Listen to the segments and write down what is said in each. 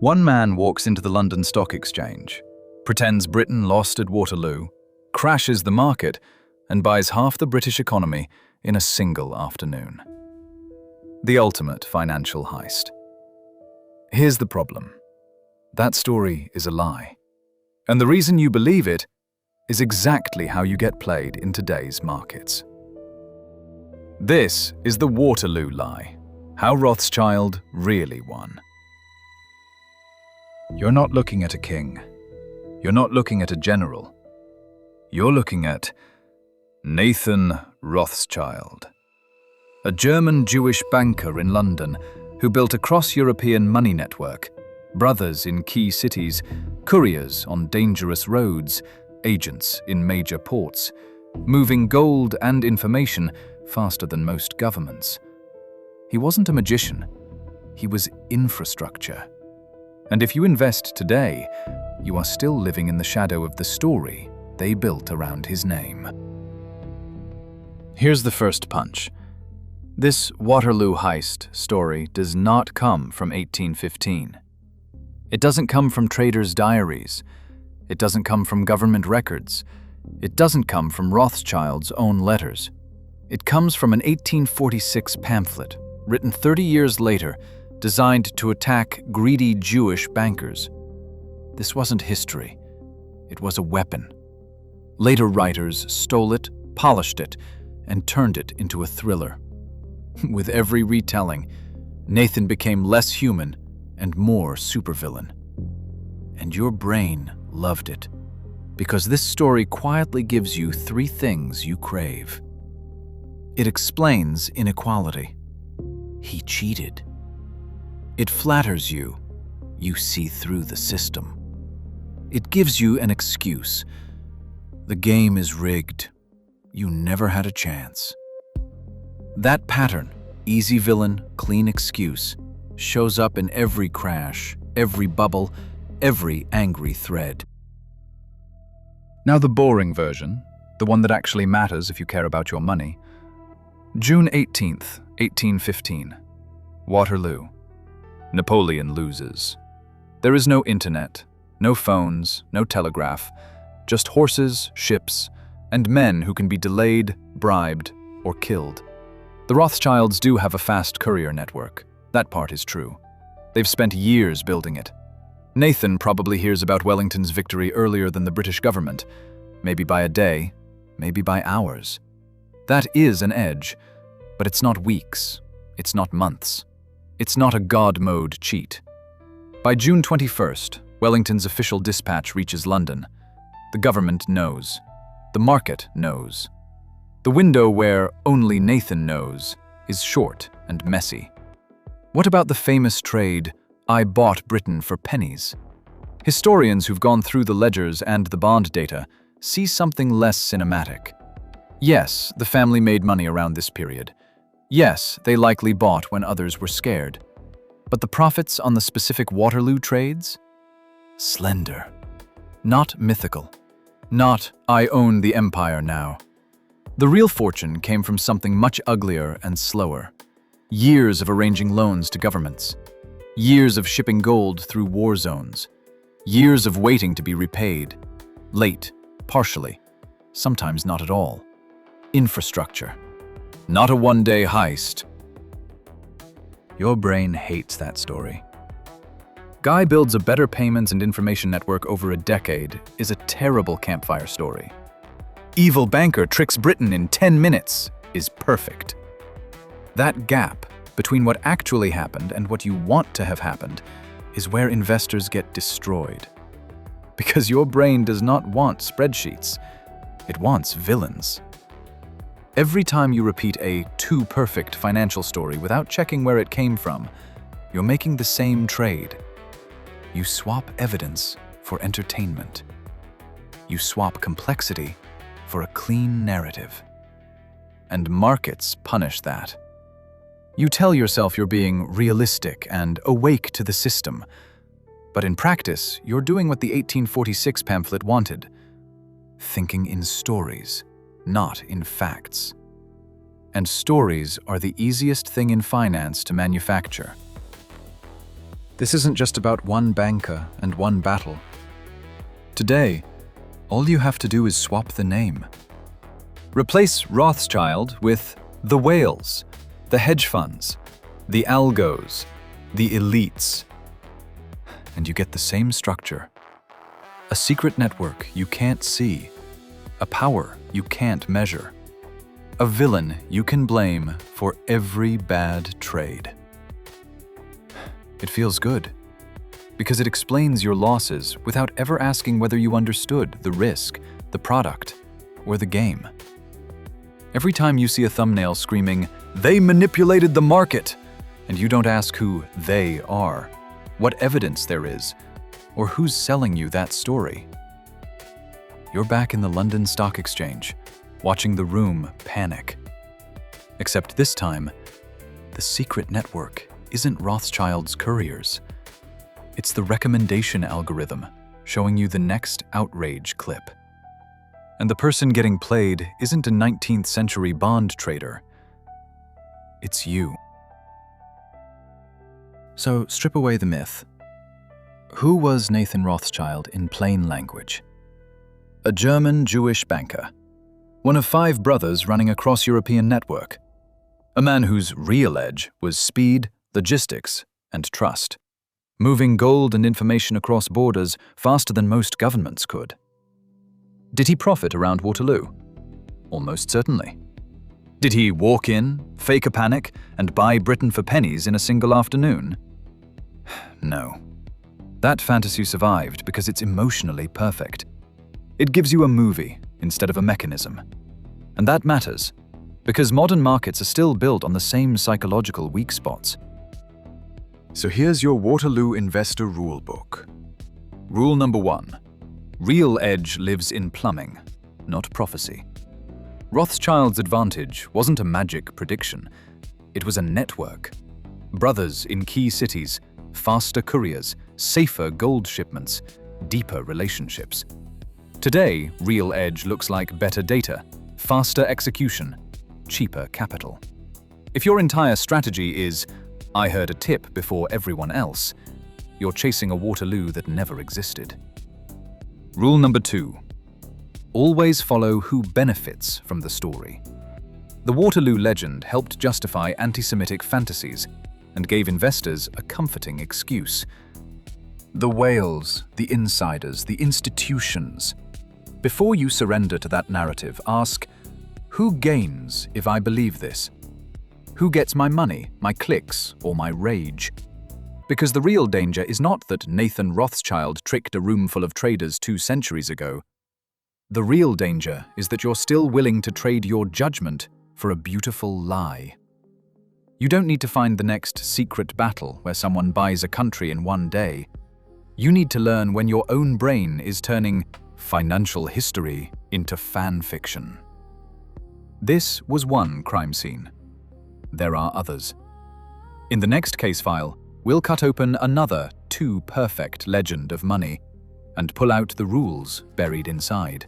One man walks into the London Stock Exchange, pretends Britain lost at Waterloo, crashes the market, and buys half the British economy in a single afternoon. The ultimate financial heist. Here's the problem. That story is a lie. And the reason you believe it is exactly how you get played in today's markets. This is the Waterloo lie, how Rothschild really won. You're not looking at a king. You're not looking at a general. You're looking at Nathan Rothschild, a German Jewish banker in London who built a cross-European money network, brothers in key cities, couriers on dangerous roads, agents in major ports, moving gold and information faster than most governments. He wasn't a magician. He was infrastructure. And if you invest today, you are still living in the shadow of the story they built around his name. Here's the first punch. This Waterloo heist story does not come from 1815. It doesn't come from traders' diaries. It doesn't come from government records. It doesn't come from Rothschild's own letters. It comes from an 1846 pamphlet, written 30 years later, designed to attack greedy Jewish bankers. This wasn't history. It was a weapon. Later writers stole it, polished it, and turned it into a thriller. With every retelling, Nathan became less human and more supervillain. And your brain loved it, because this story quietly gives you three things you crave. It explains inequality. He cheated. It flatters you. You see through the system. It gives you an excuse. The game is rigged. You never had a chance. That pattern, easy villain, clean excuse, shows up in every crash, every bubble, every angry thread. Now the boring version, the one that actually matters if you care about your money. June 18th, 1815. Waterloo. Napoleon loses. There is no internet, no phones, no telegraph, just horses, ships, and men who can be delayed, bribed, or killed. The Rothschilds do have a fast courier network. That part is true. They've spent years building it. Nathan probably hears about Wellington's victory earlier than the British government, maybe by a day, maybe by hours. That is an edge, but it's not weeks, it's not months. It's not a God mode cheat. By June 21st, Wellington's official dispatch reaches London. The government knows. The market knows. The window where only Nathan knows is short and messy. What about the famous trade, "I bought Britain for pennies"? Historians who've gone through the ledgers and the bond data see something less cinematic. Yes, the family made money around this period. Yes, they likely bought when others were scared. But the profits on the specific Waterloo trades? Slender. Not mythical. Not, "I own the empire now." The real fortune came from something much uglier and slower. Years of arranging loans to governments. Years of shipping gold through war zones. Years of waiting to be repaid. Late, partially, sometimes not at all. Infrastructure. Not a one-day heist. Your brain hates that story. Guy builds a better payments and information network over a decade is a terrible campfire story. Evil banker tricks Britain in 10 minutes is perfect. That gap between what actually happened and what you want to have happened is where investors get destroyed. Because your brain does not want spreadsheets. It wants villains. Every time you repeat a too perfect financial story without checking where it came from, you're making the same trade. You swap evidence for entertainment. You swap complexity for a clean narrative. And markets punish that. You tell yourself you're being realistic and awake to the system, but in practice, you're doing what the 1846 pamphlet wanted, thinking in stories, not in facts. And stories are the easiest thing in finance to manufacture. This isn't just about one banker and one battle. Today, all you have to do is swap the name. Replace Rothschild with the whales, the hedge funds, the algos, the elites. And you get the same structure. A secret network you can't see. A power you can't measure. A villain you can blame for every bad trade. It feels good, because it explains your losses without ever asking whether you understood the risk, the product, or the game. Every time you see a thumbnail screaming, "They manipulated the market," and you don't ask who they are, what evidence there is, or who's selling you that story, you're back in the London Stock Exchange, watching the room panic. Except this time, the secret network isn't Rothschild's couriers. It's the recommendation algorithm showing you the next outrage clip. And the person getting played isn't a 19th century bond trader. It's you. So strip away the myth. Who was Nathan Rothschild in plain language? A German Jewish banker. One of 5 brothers running a cross-European network. A man whose real edge was speed, logistics, and trust. Moving gold and information across borders faster than most governments could. Did he profit around Waterloo? Almost certainly. Did he walk in, fake a panic, and buy Britain for pennies in a single afternoon? No. That fantasy survived because it's emotionally perfect. It gives you a movie instead of a mechanism. And that matters, because modern markets are still built on the same psychological weak spots. So here's your Waterloo Investor Rulebook. Rule number 1. Real edge lives in plumbing, not prophecy. Rothschild's advantage wasn't a magic prediction. It was a network. Brothers in key cities, faster couriers, safer gold shipments, deeper relationships. Today, real edge looks like better data, faster execution, cheaper capital. If your entire strategy is, "I heard a tip before everyone else," you're chasing a Waterloo that never existed. Rule number 2. Always follow who benefits from the story. The Waterloo legend helped justify antisemitic fantasies and gave investors a comforting excuse. The whales, the insiders, the institutions. Before you surrender to that narrative, ask, who gains if I believe this? Who gets my money, my clicks, or my rage? Because the real danger is not that Nathan Rothschild tricked a room full of traders 2 centuries ago. The real danger is that you're still willing to trade your judgment for a beautiful lie. You don't need to find the next secret battle where someone buys a country in one day. You need to learn when your own brain is turning financial history into fan fiction. This was one crime scene. There are others. In the next case file, we'll cut open another too perfect legend of money and pull out the rules buried inside.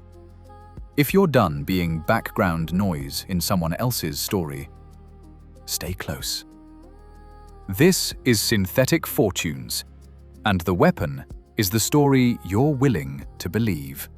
If you're done being background noise in someone else's story, stay close. This is Synthetic Fortunes, and the weapon is the story you're willing to believe.